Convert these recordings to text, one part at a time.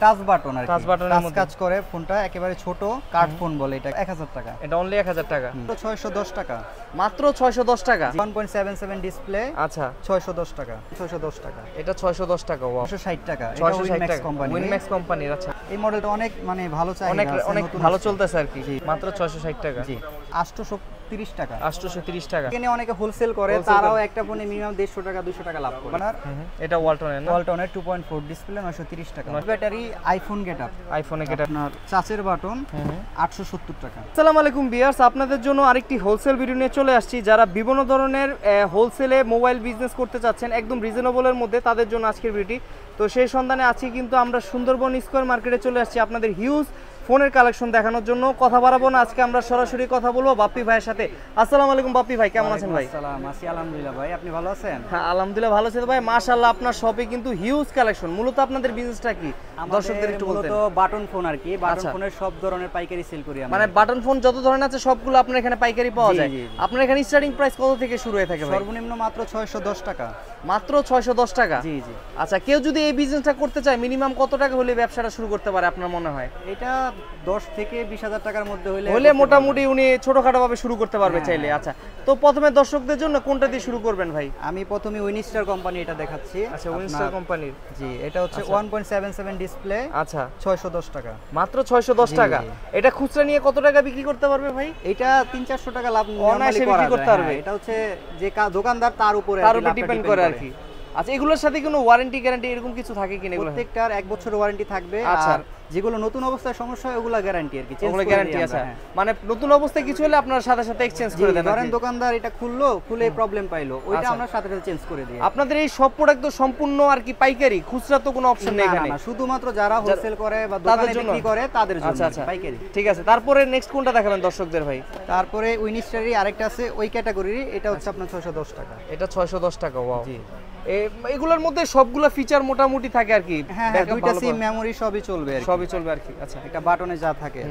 Touch button আর কি, touch বাটনের মধ্যে কাজ করে ফোনটা, একেবারে ছোট কার্ড ফোন বলে, এটা 1000 টাকা। এটা অনলি 1000 টাকা, 610 টাকা, মাত্র 610 টাকা। 1.77 ডিসপ্লে, আচ্ছা 610 টাকা, 610 টাকা। এটা 610 টাকা, ওয়াও 660 টাকা, এটা 660 উইনম্যাক্স টাকা, কোম্পানি। উইনম্যাক্স কোম্পানির। আচ্ছা এই মডেলটা অনেক মানে ভালো চাহিদা অনেক আছে, অনেক নতুন ভালো আসছে। চলতেছে আর কি, জি। মাত্র 660 টাকা। জি 830 টাকা, 830 টাকা। এখানে অনেকে হোলসেল করে, তারাও একটা ফোনে মিনিমাম 150 টাকা 200 টাকা লাভ করে। আপনার এটা ওয়ালটনের না? ওয়ালটনের 2.4 ডিসপ্লে, 930 টাকা। ব্যাটারি, আইফোন গেটআপ, আইফোনে কেটে। আপনার চাচের বাটন, 870 টাকা। আসসালামু আলাইকুম ভিউয়ার্স, আপনাদের জন্য আরেকটি হোলসেল ভিডিও নিয়ে চলে আসছি। যারা বিভিন্ন ধরনের হোলসেলে মোবাইল বিজনেস করতে চাচ্ছেন একদম রিজনেবলের মধ্যে, তাদের জন্য আজকের ভিডিওটি। তো সেই সন্ধানে আছি কিন্তু আমরা সুন্দরবন স্কয়ার মার্কেটে চলে আসছি আপনাদের হিউজ ফোনের কালেকশন দেখানোর জন্য। কথা বাড়াবো না, আজকে আমরা সরাসরি কথা বলবো বাপ্পি ভাইয়ের সাথে। আসসালামু আলাইকুম বাপ্পি ভাই, কেমন আছেন ভাই? আসসালাম, আছি আলহামদুলিল্লাহ ভাই, আপনি ভালো আছেন? হ্যাঁ আলহামদুলিল্লাহ ভালো আছি ভাই। মাশাআল্লাহ, আপনার শপে কিন্তু হিউজ কালেকশন। মূলত আপনাদের বিজনেসটা কি দর্শকদের একটু বলতেন? মূলত বাটন ফোন আর কি, বাটন আচ্ছা। ফোনের সব ধরনের পাইকারি সেল করি আমরা। মানে বাটন ফোন যত ধরনের আছে সবগুলো আপনার এখানে পাইকারি পাওয়া জি, যায়। জি, জি। আপনার এখানে স্টার্টিং প্রাইস কত থেকে শুরু হয়ে থাকে ভাই? সর্বনিম্ন মাত্র 610 টাকা। মাত্র 610 টাকা? জি জি। আচ্ছা, কেউ যদি এই বিজনেসটা করতে চায় মিনিমাম কত টাকা হলে ব্যবসাটা শুরু করতে পারে আপনার মনে হয়? এটা 10 থেকে 20,000 টাকার মধ্যে হলে মোটামুটি উনি ছোটখাটো ভাবে শুরু করতে পারবে হ্যাঁ, চাইলে। আচ্ছা, তো প্রথমে দর্শকদের জন্য কোনটা দিয়ে শুরু করবেন ভাই? আমি প্রথমে উইনস্টার কোম্পানি এটা দেখাচ্ছি। আচ্ছা, উইনস্টার কোম্পানির। জি, এটা হচ্ছে 1.77 ডিসপ্লে, আচ্ছা 610 টাকা। মাত্র 610 জি, টাকা। জি। এটা খুচরা নিয়ে কত টাকা বিক্রি করতে পারবে ভাই? এটা 300-400 টাকা লাভ অনায়াসে normally বিক্রি করা করতে যায়। পারবে। হ্যাঁ, এটা হচ্ছে যে দোকানদার তার উপরে ডিপেন্ড করে আর কি। আচ্ছা, এগুলোর সাথে কোনো ওয়ারেন্টি গ্যারান্টি এরকম কিছু থাকে কিনা? এগুলো প্রত্যেকটার 1 বছরের ওয়ারেন্টি থাকবে। আচ্ছা। আর যেগুলো নতুন অবস্থায় সমস্যা হয় ওগুলা গ্যারান্টি আর কি, চেঞ্জ ওগুলো করে গ্যারান্টি দিই আছে, আমরা, হ্যাঁ। মানে নতুন অবস্থায় কিছু হলে আপনার সাথে সাথে এক্সচেঞ্জ জি, করে দেন। ধরেন দোকানদার এটা খুলে প্রবলেম পাইলো, ওইটা আচ্ছা। আমরা সাথে সাথে চেঞ্জ করে দিই। আপনাদের এই সব প্রোডাক্ট তো সম্পূর্ণ আর কি পাইকারি, খুচরা তো কোনো অপশন নেই না, এখানে? না, শুধুমাত্র যারা হোলসেল করে বা দোকানে জন্য? বিক্রি করে তাদের জন্য আচ্ছা আর কি, আচ্ছা, পাইকারি। ঠিক আছে। তারপরে নেক্সট কোনটা দেখাবেন দর্শকদের ভাই? তারপরে উইনস্টারেরই আরেকটা আছে ওই ক্যাটাগরির, এটা হচ্ছে আপনার 610 টাকা। এটা 610 টাকা, ওয়াও। জি। এগুলোর মধ্যে সবগুলো ফিচার মোটামুটি থাকে আর কি? হ্যাঁ, Backup দুইটা ভালো সিম পাওয়া- মেমোরি সবই চলবে আর কি। সবই চলবে আর কি। আচ্ছা, এটা বাটনে যা থাকে।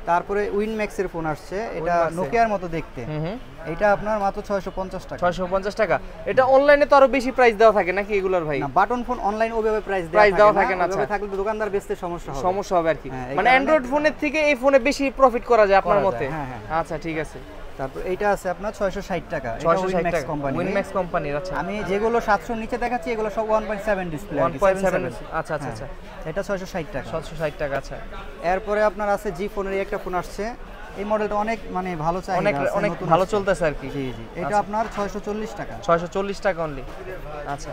তারপরে উইনম্যাক্সের ফোন আসছে, এটা উইনম্যাক্সের। নোকিয়ার মতো দেখতে। হুম। এটা আপনার মাত্র 650 টাকা। 650 টাকা। এটা অনলাইনে তো আরো বেশি প্রাইস দেওয়া থাকে নাকি এগুলোর ভাই? না, বাটন ফোন অনলাইন ওইভাবে প্রাইস দেওয়া থাকে না। ওইভাবে আচ্ছা। থাকলে দোকানদার বেচতে সমস্যা হবে। সমস্যা হবে আর কি। হ্যাঁ, এই মানে কারণে- অ্যান্ড্রয়েড ফোনের থেকে এই ফোনে বেশি প্রফিট করা যায় আপনার করা যায়, মতে? হ্যাঁ, হ্যাঁ। আচ্ছা, ঠিক আছে। তারপর এইটা আছে আপনার 660 টাকা, এটা 660 উইনম্যাক্স টাকা, কোম্পানি। উইনম্যাক্স কোম্পানির। আচ্ছা, আমি যেগুলো 700 নিচে দেখাচ্ছি এগুলো সব 1.7 ডিসপ্লে, 1.7। আচ্ছা আচ্ছা আচ্ছা, এটা 660 টাকা। 760 টাকা। আচ্ছা, এরপরে আপনার আছে জি ফোনের একটা ফোন আসছে, এই মডেলটা অনেক মানে ভালো চাহিদা অনেক আছে, অনেক নতুন ভালো আসছে। চলতেছে আর কি। জি জি, এটা আচ্ছা। আপনার 640 টাকা। 640 টাকা অনলি। আচ্ছা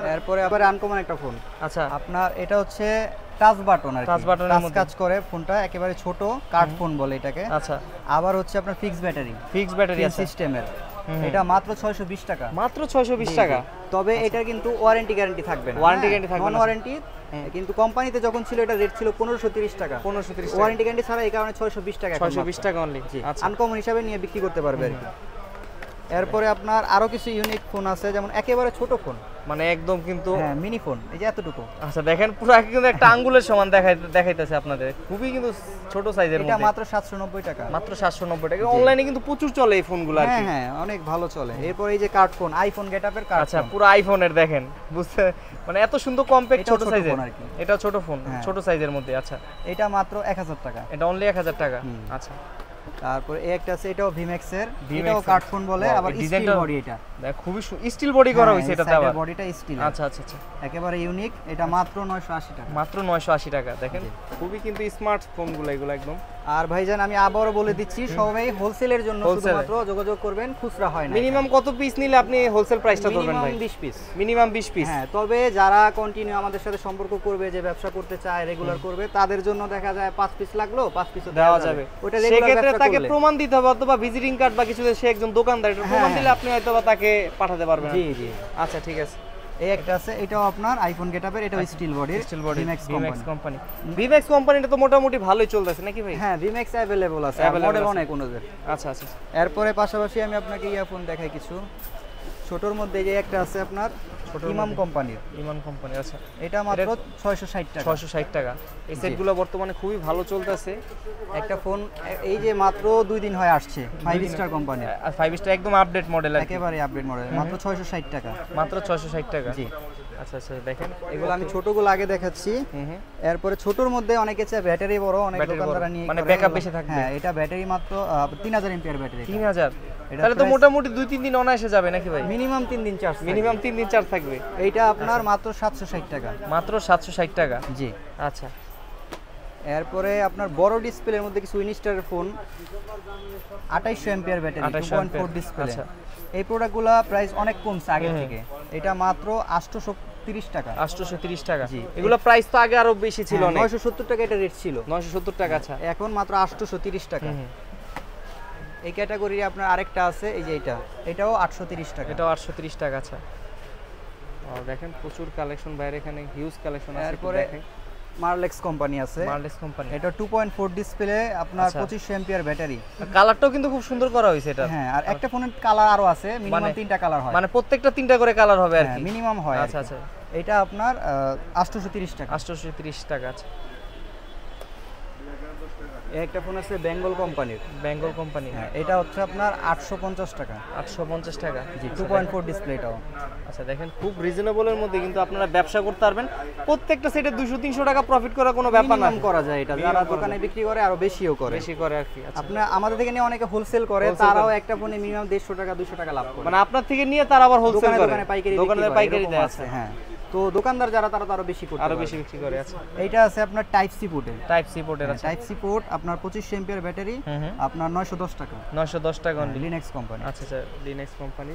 এরপরে আবার আনকমন একটা ফোন আচ্ছা, আপনার, এটা হচ্ছে টাচ বাটন আর কি, টাচ বাটনের টাচ মধ্যে। কাজ করে ফোনটা, একেবারে ছোট কার্ড ফোন বলে এটাকে। আচ্ছা, আবার হচ্ছে আপনার ফিক্স ব্যাটারি, ফিক্স ব্যাটারি আছে। সিস্টেমের। এটা মাত্র 620 টাকা। মাত্র 620 টাকা। তবে এটা কিন্তু ওয়ারেন্টি গ্যারান্টি থাকবে না। Warranty guarantee থাকবে নন না। ওয়ারেন্টি। কিন্তু কোম্পানিতে যখন ছিল এটা রেট ছিল 1530 টাকা। 1530 টাকা। ওয়ারেন্টি গ্যারান্টি ছাড়া এই কারণে 620 টাকা। 620 টাকা অনলি। আচ্ছা, আনকমন হিসাবে নিয়ে বিক্রি করতে পারবে আর কি। এরপরে আপনার আরো কিছু ইউনিক ফোন আছে, যেমন একেবারে ছোট ফোন, মানে একদম কিন্তু। হ্যাঁ মিনি ফোন, এই যে এতটুকু। আচ্ছা, দেখেন পুরো কিন্তু একটা আঙ্গুলের সমান দেখাইতেছে আপনাদের, খুবই কিন্তু ছোট সাইজের এটা মধ্যে। মাত্র 790 টাকা। মাত্র 790 টাকা। অনলাইনে কিন্তু প্রচুর চলে এই ফোনগুলো আর হ্যাঁ কি। হ্যাঁ, অনেক ভালো চলে। এরপর এই যে কার্ড ফোন, আইফোন গেটআপের কার্ড আচ্ছা, ফোন। পুরো আইফোনের দেখেন, বুঝতে মানে এত সুন্দর কম্প্যাক্ট এটাও ছোট ছোট সাইজের ফোন আর কি। এটা ছোট ফোন, হ্যাঁ। ছোট সাইজের মধ্যে। আচ্ছা, এটা মাত্র 1000 টাকা। এটা অনলি 1000 টাকা। আচ্ছা, তারপরে এই একটা আছে, এটাও ভিম্যাক্স এর, VMAX এটাও এর। কার্ড ফোন বলে, Wow, আবার এই স্টিল ডিজাইনটা- বডি এটা। দেখ খুবই স্টিল বডি করা হয়েছে এটাতে আবার। বডিটা স্টিল। আচ্ছা আচ্ছা আচ্ছা, একেবারে ইউনিক, এটা মাত্র 980 টাকা। মাত্র 980 টাকা। দেখেন খুবই কিন্তু স্মার্ট ফোনগুলো এগুলো একদম। আর ভাইজান আমি আবারও বলে দিচ্ছি, সবাই হোলসেলের জন্য Wholesale। শুধুমাত্র যোগাযোগ করবেন, খুচরা হয় না। মিনিমাম কত পিস নিলে আপনি হোলসেল প্রাইসটা ধরবেন ভাই? 20 পিস। Minimum 20 piece. হ্যাঁ, তবে যারা কন্টিনিউ আমাদের সাথে সম্পর্ক করবে, যে ব্যবসা করতে চায়, রেগুলার করবে, তাদের জন্য দেখা যায় 5 পিস লাগলো 5 পিসও দেওয়া যাবে। ওটা রেগুলার সেক্ষেত্রে ব্যবসা তাকে করলে। প্রমাণ দিতে হবে, অথবা ভিজিটিং কার্ড বা কিছু, সে একজন দোকানদার, এটা প্রমাণ হ্যাঁ। দিলে আপনি হয়তো বা তাকে পাঠাতে পারবেন। জি জি। আচ্ছা, ঠিক আছে। এই একটা আছে, এটাও আপনার আইফোন গেটআপের, এটাও স্টিল বডির, steel body, Vmax Vmax company. Company. Vmax কোম্পানিটা তো মোটামুটি ভালোই চলতেছে নাকি ভাই? হ্যাঁ, ভিম্যাক্স अवेलेबल আছে, Available মডেল আছে। অনেক ওনাদের। আচ্ছা আচ্ছা, এরপরে পাশাপাশি আমি আপনাকে ইয়ারফোন দেখাই কিছু। ছোটর মধ্যে যে একটা আছে আপনার ইমাম কোম্পানির, ইমান কোম্পানি। আচ্ছা, এটা মাত্র 660 টাকা। 660 টাকা। এই সেটগুলো বর্তমানে খুবই ভালো চলতেছে। একটা ফোন এই যে মাত্র 2 দিন হয় আসছে, 5 স্টার কোম্পানি, আর 5 স্টার একদম আপডেট মডেল আর কি। একেবারে আপডেট মডেল, মাত্র 660 টাকা। মাত্র 660 টাকা। জি। আচ্ছা আচ্ছা দেখেন এগুলো আমি ছোটগুলো আগে দেখাচ্ছি। হুম হুম এরপরে ছোটর মধ্যে অনেকে চায় ব্যাটারি বড়, অনেক ব্যাটারি বড়, দোকানদাররা নিয়ে মানে করে ব্যাকআপ এগুলো। বেশি থাকবে। হ্যাঁ, এটা ব্যাটারি মাত্র 3000 এমপিআর ব্যাটারি। 3000, এটা তাহলে তো price- মোটামুটি 2-3 দিন অনায়াসে যাবে নাকি ভাই? মিনিমাম 3 দিন চার্জ। মিনিমাম 3 দিন চার্জ থাকবে। এইটা আপনার মাত্র 760 টাকা। মাত্র 760 টাকা। জি। আচ্ছা এরপরে আপনার বড় ডিসপ্লের মধ্যে কিছু উইনিস্টারের ফোন 2800 এমপিআর ব্যাটারি, 2.4 ডিসপ্লে। আচ্ছা। এই প্রোডাক্টগুলো প্রাইস অনেক কমছে আগে থেকে। এটা মাত্র 830 টাকা। 830 টাকা। জি। এগুলো প্রাইস তো আগে আরো বেশি ছিল অনেক। 970 টাকা এটা রেট ছিল। 970 টাকা। আচ্ছা এখন মাত্র 830 টাকা। হুম, হুম। এই ক্যাটাগরি আপনার আরেকটা আছে, এই যে এটাও 830 টাকা। এটাও 830 টাকা। আচ্ছা দেখেন প্রচুর কালেকশন বাইরে, এখানে হিউজ কালেকশন আছে। এরপরে মার্লেক্স কোম্পানি আছে। Marles company. এটা 2.4 ডিসপ্লে, আপনার আচ্ছা। 2500 এমপিআর ব্যাটারি। কালারটাও কিন্তু খুব সুন্দর করা হয়েছে এটা। হ্যাঁ, আর একটা ফোনের কালার আরো আছে, মিনিমাম মানে- 3টা কালার হয়। মানে প্রত্যেকটা 3টা করে কালার হবে আর হ্যাঁ, কি। মিনিমাম হয়। আচ্ছা আর কি। আচ্ছা এটা আপনার 830 টাকা। 830 টাকা। আচ্ছা এই একটা ফোন আছে বেঙ্গল কোম্পানির। বেঙ্গল কোম্পানি। হ্যাঁ, এটা হচ্ছে আপনার 850 টাকা। 850 টাকা। জি, 2.4 ডিসপ্লেটাও। আচ্ছা দেখেন খুব রিজনেবলের মধ্যে কিন্তু আপনারা ব্যবসা করতে পারবেন। প্রত্যেকটা সেটে 200-300 টাকা প্রফিট করা কোনো ব্যাপার না। মিনিমাম করা যায় এটা, যারা দোকানে বিক্রি করে আরো বেশিও করে। বেশি করে আর কি। আচ্ছা আপনার আমাদের থেকে নিয়ে অনেকে হোলসেল করে, Wholesale তারাও করে। একটা ফোনে মিনিমাম 150 টাকা 200 টাকা লাভ করে। মানে আপনার থেকে নিয়ে তারা আবার হোলসেল দোকানে করে, দোকানে পাইকারি দোকানে বিক্রি করে, পাইকারি এরকম দেয়। আছে। আছে হ্যাঁ, তো দোকানদার যারা তারা তো আরো বেশি করতে আরো পারবে। বেশি বিক্রি করে। আছে এইটা আছে আপনার টাইপ সি পোর্টে। টাইপ সি পোর্টের। আছে টাইপ সি পোর্ট আপনার 2500 এমপিআর ব্যাটারি, হুম হুম আপনার 910 টাকা। 910 টাকা অনলি। Linux company. আচ্ছা আচ্ছা লিনাক্স কোম্পানি।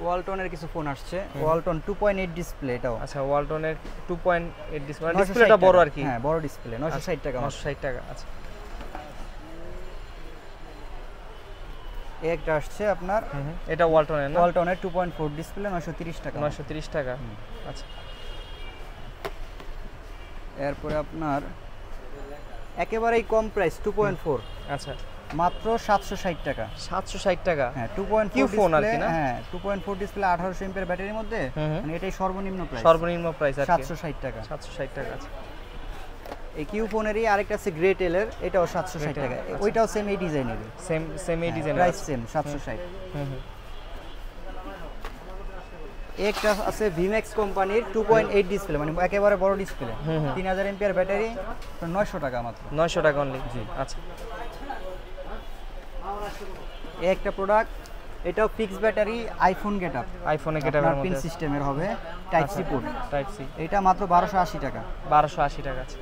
ওয়ালটনের কিছু ফোন আসছে, ওয়ালটন 2.8 ডিসপ্লে এটাও। আচ্ছা ওয়ালটনের 2.8 ডিসপ্লে, 960 ডিসপ্লেটা বড় টাকা। আর কি। হ্যাঁ, বড় ডিসপ্লে 960 টাকা। 960 টাকা। আচ্ছা এই একটা আসছে আপনার হুম হুম এটা ওয়ালটনের না? ওয়ালটনের 2.4 ডিসপ্লে 930 টাকা। 930 টাকা। আচ্ছা এরপরে আপনার একেবারেই কম প্রাইস 2.4 আচ্ছা মাত্র 760 টাকা। 760 টাকা। হ্যাঁ, 2.4 কিউ ফোন আর কি ডিসপ্লে। না? হ্যাঁ, 2.4 ডিসপ্লে 1800 এমপিআর ব্যাটারির মধ্যে, হুম হুম। মানে এটাই সর্বনিম্ন প্রাইস। সর্বনিম্ন প্রাইস আর কি 760 টাকা। 760 টাকা। আছে এই কিউ ফোনেরই আরেকটা আছে গ্রেট এলের, এটাও 760 টাকা। ওইটাও সেম এই ডিজাইনেরই, সেম এই ডিজাইন। Price same 760। হুম হুম একটা আছে ভিম্যাক্স কোম্পানির 2.8 ডিসপ্লে, মানে একেবারে বড় ডিসপ্লে, 3000 এমপিআর ব্যাটারি, 900 টাকা মাত্র। 900 টাকা অনলি। জি আচ্ছা এই একটা প্রোডাক্ট, এটাও ফিক্স ব্যাটারি, আইফোন গেটআপ, আইফোনে গেটাবের পিন মধ্যে সিস্টেমের হবে, type C port. Type C এটা মাত্র 1280 টাকা। 1280 টাকা। আছে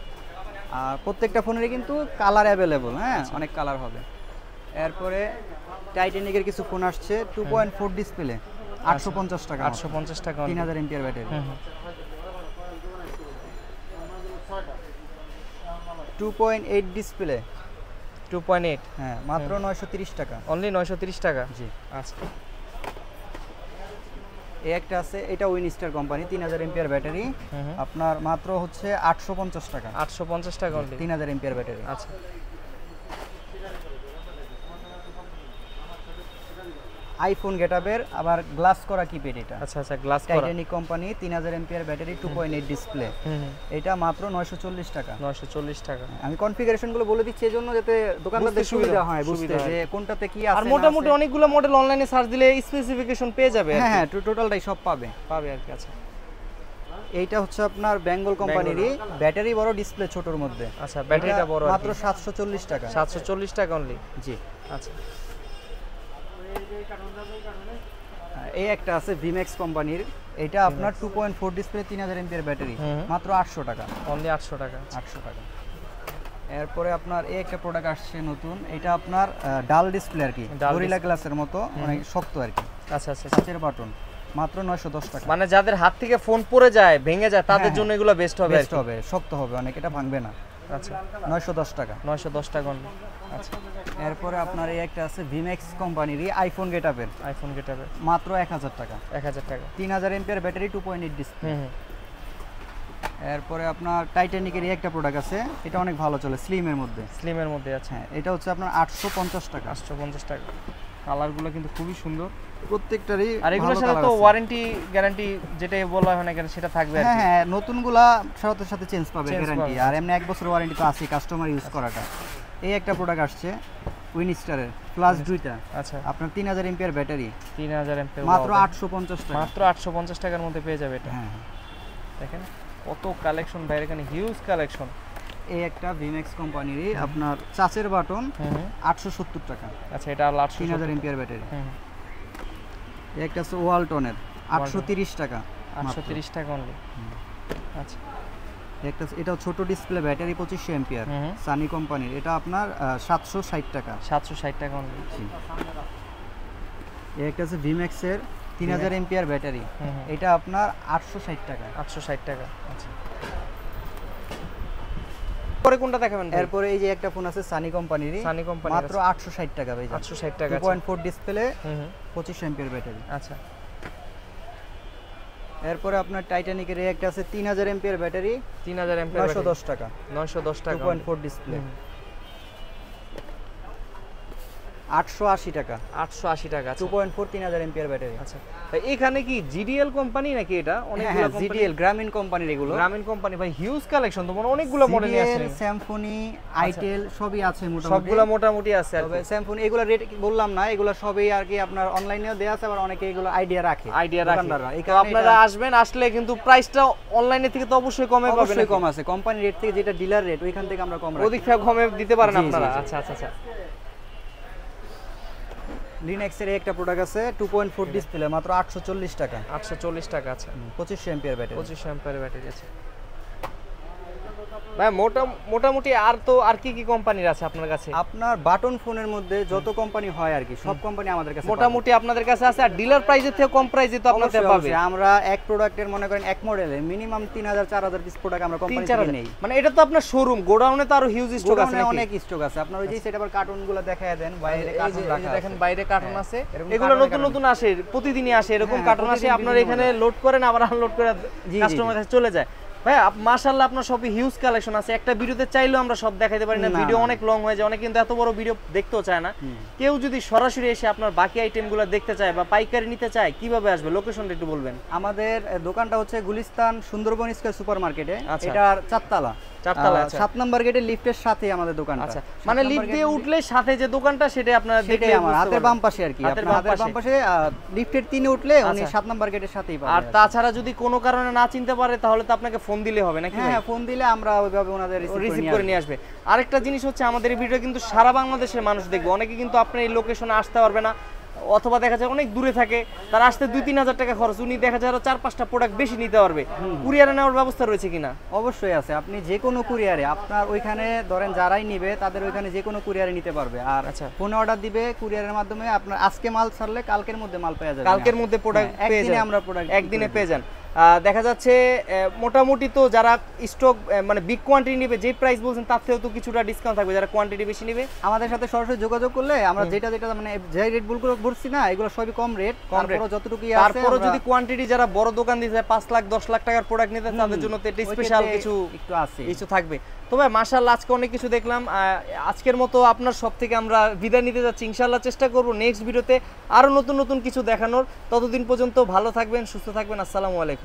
আর প্রত্যেকটা ফোনেরই কিন্তু কালার অ্যাভেলেবল। হ্যাঁ, অনেক কালার হবে। এরপরে টাইটানিকের কিছু ফোন আসছে 2.4 ডিসপ্লে, 850 টাকা, 850 টাকা অনলি। 3000 ampere battery. হুম হুম 2.8 ডিসপ্লে, 2.8 হ্যাঁ, মাত্র 930 টাকা। অনলি 930 টাকা। জি। আচ্ছা এই একটা আছে, এটা উইনস্টার কোম্পানি, 3000 এমপিআর ব্যাটারি, হুম হুম আপনার মাত্র হচ্ছে 850 টাকা। 850 টাকা অনলি। 3000 ampere battery. আচ্ছা আইফোন গেটআপের আবার গ্লাস করা কিপ্যাড এটা। আচ্ছা আচ্ছা গ্লাস করা। Titanic company, 3000 ampere battery, 2.8 display, হুম হুম এটা মাত্র 940 টাকা। 940 টাকা। আমি কনফিগারেশন গুলো বলে দিচ্ছি এজন্য, যাতে দোকানদারদের বুঝতে সুবিধা সুবিধা হয়, বুঝতে সুবিধা হয়। যে কোনটাতে কি আর আছে না মোটামুটি আছে। অনেকগুলো মডেল অনলাইনে সার্চ দিলে স্পেসিফিকেশন পেয়ে যাবে আর হ্যাঁ কি। হ্যাঁ, টোটালটাই সব পাবে। পাবে আর কি। আচ্ছা এইটা হচ্ছে আপনার বেঙ্গল কোম্পানিরই, ব্যাটারি বড়, ডিসপ্লে ছোটর মধ্যে। আচ্ছা ব্যাটারিটা বড় আর মাত্র কি। 740 টাকা। 740 টাকা অনলি। জি। আচ্ছা এই একটা আছে ভিম্যাক্স কোম্পানির, এটা আপনার 2.4 ডিসপ্লে, 3000 এমপিআর ব্যাটারি, হুম। মাত্র 800 টাকা। অনলি 800 টাকা। 800 টাকা। এরপরে আপনার এই একটা প্রোডাক্ট আসছে নতুন, এটা আপনার ডাল ডিসপ্লে আর কি, ডাল গরিলা গ্লাসের মতো, অনেক শক্ত আর কি, আচ্ছা আচ্ছা। কাচের বাটন, মাত্র 910 টাকা। মানে যাদের হাত থেকে ফোন পড়ে যায়, ভেঙে যায়, তাদের হ্যাঁ, জন্য এগুলো বেস্ট হবে আর বেস্ট কি। হবে, শক্ত হবে অনেক, এটা ভাঙবে না। আচ্ছা 910 টাকা। 910 টাকা অনলি। আচ্ছা এরপরে আপনার এই একটা আছে ভিম্যাক্স কোম্পানিরই আইফোন গেটআপের, আইফোন গেটাবে মাত্র 1000 টাকা। 1000 টাকা। 3000 এমপিআর ব্যাটারি, 2.8 ডিসপ্লে। হুম হুম এরপরে আপনার টাইটানিকের এই একটা প্রোডাক্ট আছে, এটা অনেক ভালো চলে, স্লিমের মধ্যে। স্লিমের মধ্যে আছে। হ্যাঁ, এটা হচ্ছে আপনার 850 টাকা। 850 টাকা। কালারগুলো কিন্তু খুবই সুন্দর, প্রত্যেকটারই আর এগুলোর ভালো সাথে colour তো আছে। ওয়ারেন্টি গ্যারান্টি যেটাই বলা হয় না কেন সেটা থাকবে আর হ্যাঁ কি। হ্যাঁ, নতুনগুলা সাথে সাথে চেঞ্জ পাবে, Change গ্যারান্টি। পাবে। আর এমনি 1 বছর ওয়ারেন্টি তো আছে কাস্টমার ইউজ করাটা। এই একটা প্রোডাক্ট আসছে উইনস্টারের, প্লাস দুইটা, আচ্ছা আপনার 3000 এমপিআর ব্যাটারি, 3000 এমপিআর, মাত্র 850 টাকা। মাত্র 850 টাকার মধ্যে পেয়ে যাবে এটা। হ্যাঁ হ্যাঁ। দেখেন কত কালেকশন ভাই, এখানে হিউজ কালেকশন। এই একটা ভিমেক্স কোম্পানিরই আপনার চাচের বাটন 870 টাকা। আচ্ছা, এটা 3000 এমপিআর ব্যাটারি। এই একটা আছে ওয়ালটনের 830 টাকা। 830 টাকা অনলি। আচ্ছা, একটা এটাও ছোট ডিসপ্লে ব্যাটারি 2500 এমপিআর সানি কোম্পানির, এটা আপনার 760 টাকা। 760 টাকা অনলি। এই একটা আছে ভিমেক্স এর 3000 এমপিআর ব্যাটারি, এটা আপনার 860 টাকা। 860 টাকা। আচ্ছা, পরে কোনটা দেখাবেন? এরপরে এই যে একটা ফোন আছে সানি কোম্পানিরই, সানি কোম্পানি, মাত্র 860 টাকা ভাই। 860 টাকা। 2.4 ডিসপ্লে 2500 এমপিআর ব্যাটারি। আচ্ছা, এরপরে আপনার টাইটানিকের এই একটা আছে 3000 এমপিআর ব্যাটারি, 3000 এমপিআর, 910 টাকা। 910 টাকা। 2.4 ডিসপ্লে 880 টাকা। 880 টাকা। 2.4 3000 এমপিআর ব্যাটারি। আচ্ছা, এখানে কি জিডিএল কোম্পানি নাকি এটা? অনেকগুলো কোম্পানি। জিডিএল গ্রামীণ কোম্পানির এগুলো। গ্রামীণ কোম্পানি ভাই, হিউজ কালেকশন তো, মানে অনেকগুলো মডেল আছে। স্যামফোনি, আইটেল সবই আছে মোটামুটি। সবগুলো মোটামুটি আছে। তবে স্যামফোনি এগুলো রেট বললাম না, এগুলো সবই আর কি আপনার অনলাইনেও দেয়া আছে, আবার অনেকে এগুলো আইডিয়া রাখে। তো আপনারা আসবেন, আসলে কিন্তু প্রাইসটা অনলাইনে থেকে তো অবশ্যই কমে পাবেন। অবশ্যই কম আছে, কোম্পানি রেট থেকে যেটা ডিলার রেট ওইখান থেকে আমরা কম রাখি। ওদিক থেকে কমে দিতে পারেন আপনারা। আচ্ছা আচ্ছা আচ্ছা। লিনেক্সের একটা প্রোডাক্ট আছে 2.4 ডিসপ্লে, মাত্র 840 টাকা। 840 টাকা। আচ্ছা, 2500 এমপিআর ব্যাটারি। 2500 এমপিআর ব্যাটারি আছে ভাই। মোটামুটি আর কি কোম্পানির আছে আপনার কাছে? আপনার বাটন ফোনের মধ্যে যত কোম্পানি হয় আর কি, সব কোম্পানি আমাদের কাছে মোটামুটি আপনাদের কাছে আছে। আর ডিলার প্রাইসের থেকে কম প্রাইসে তো আপনাদের পাবে। আমরা এক প্রোডাক্টের মনে করেন এক মডেলে মিনিমাম 3000 4000 পিস প্রোডাক্ট আমরা কোম্পানি থেকে নেই। মানে এটা তো আপনার শোরুম, গোডাউনে তো আরো হিউজ স্টক আছে নাকি? অনেক স্টক আছে। আপনার ওই যে সেটআপের কার্টুনগুলো দেখায় দেন, বাইরে কার্টুন রাখা আছে। দেখেন বাইরে কার্টুন আছে, এগুলো নতুন নতুন আসে, প্রতিদিনই আসে এরকম কার্টুন আসে। আপনারা এখানে লোড করেন, আবার আনলোড করে কাস্টমারের কাছে চলে যায়। ভাই মাশাআল্লাহ আপনার শপে হিউজ কালেকশন আছে। একটা ভিডিওতে চাইলেও আমরা সব দেখাইতে পারি না, ভিডিও অনেক লং হয়ে যায়, অনেক কিন্তু এত বড় ভিডিও দেখতেও চায় না। কেউ যদি সরাসরি এসে আপনার বাকি আইটেমগুলো দেখতে চায় বা পাইকারি নিতে চায়, কিভাবে আসবে? লোকেশনটা একটু বলবেন। আমাদের দোকানটা হচ্ছে গুলিস্তান সুন্দরবন স্কয়ার সুপারমার্কেটে, এটার 4 তলা। 7 নম্বর গেটে লিফটের সাথে আমাদের দোকানটা। আচ্ছা, মানে লিফট দিয়ে উঠলে সাথে যে দোকানটা সেটা আপনারা দেখলে আমার হাতের বাম পাশে আর কি, হাতের বাম পাশে লিফটের 3 এ উঠলে উনি 7 নম্বর গেটের সাথেই পাবেন। আর তাছাড়া যদি কোনো কারণে না চিনতে পারে তাহলে তো আপনাকে ফোন দিলে হবে নাকি? হ্যাঁ, ফোন দিলে আমরা ওইভাবে ওনাদের রিসিভ করে নিয়ে আসবে। আরেকটা জিনিস হচ্ছে, আমাদের এই ভিডিও কিন্তু সারা বাংলাদেশের মানুষ দেখবে। অনেকে কিন্তু আপনার এই লোকেশনে আসতে পারবে না, অথবা দেখা যায় অনেক দূরে থাকে, তার আসতে 2-3 হাজার টাকা খরচ, উনি দেখা যায় আরো 4-5টা প্রোডাক্ট বেশি নিতে পারবে। কুরিয়ারে নেওয়ার ব্যবস্থা রয়েছে কিনা? অবশ্যই আছে। আপনি যে কোনো কুরিয়ারে, আপনার ওইখানে ধরেন যারাই নিবে তাদের ওইখানে যে কোনো কুরিয়ারে নিতে পারবে। আর আচ্ছা, ফোনে অর্ডার দিবে কুরিয়ারের মাধ্যমে, আপনার আজকে মাল ছাড়লে কালকের মধ্যে মাল পেয়ে যাবে। কালকের মধ্যে প্রোডাক্ট পেয়ে যান, আমরা প্রোডাক্ট একদিনে পেয়ে যান। দেখা যাচ্ছে মোটামুটি তো যারা স্টক মানে বিগ কোয়ান্টিটি নেবে, যে প্রাইস বলছেন তার থেকেও তো কিছুটা ডিসকাউন্ট থাকবে যারা কোয়ান্টিটি বেশি নেবে। আমাদের সাথে সরাসরি যোগাযোগ করলে আমরা যেটা মানে যে রেটগুলো বলছি না, এগুলো সবই কম রেট। যতটুকু আছে, তারপরে যদি কোয়ান্টিটি যারা বড় দোকান দিয়ে যায় 5 লাখ 10 লাখ টাকার প্রোডাক্ট নিতে, তাদের জন্য তো এটা স্পেশাল কিছু একটু আছে, কিছু থাকবে। তবে মাশাআল্লাহ আজকে অনেক কিছু দেখলাম। আজকের মতো আপনার সব থেকে আমরা বিদায় নিতে যাচ্ছি। ইনশাআল্লাহ চেষ্টা করব নেক্সট ভিডিওতে আরো নতুন নতুন কিছু দেখানোর। ততদিন পর্যন্ত ভালো থাকবেন, সুস্থ থাকবেন। আসসালামু আলাইকুম।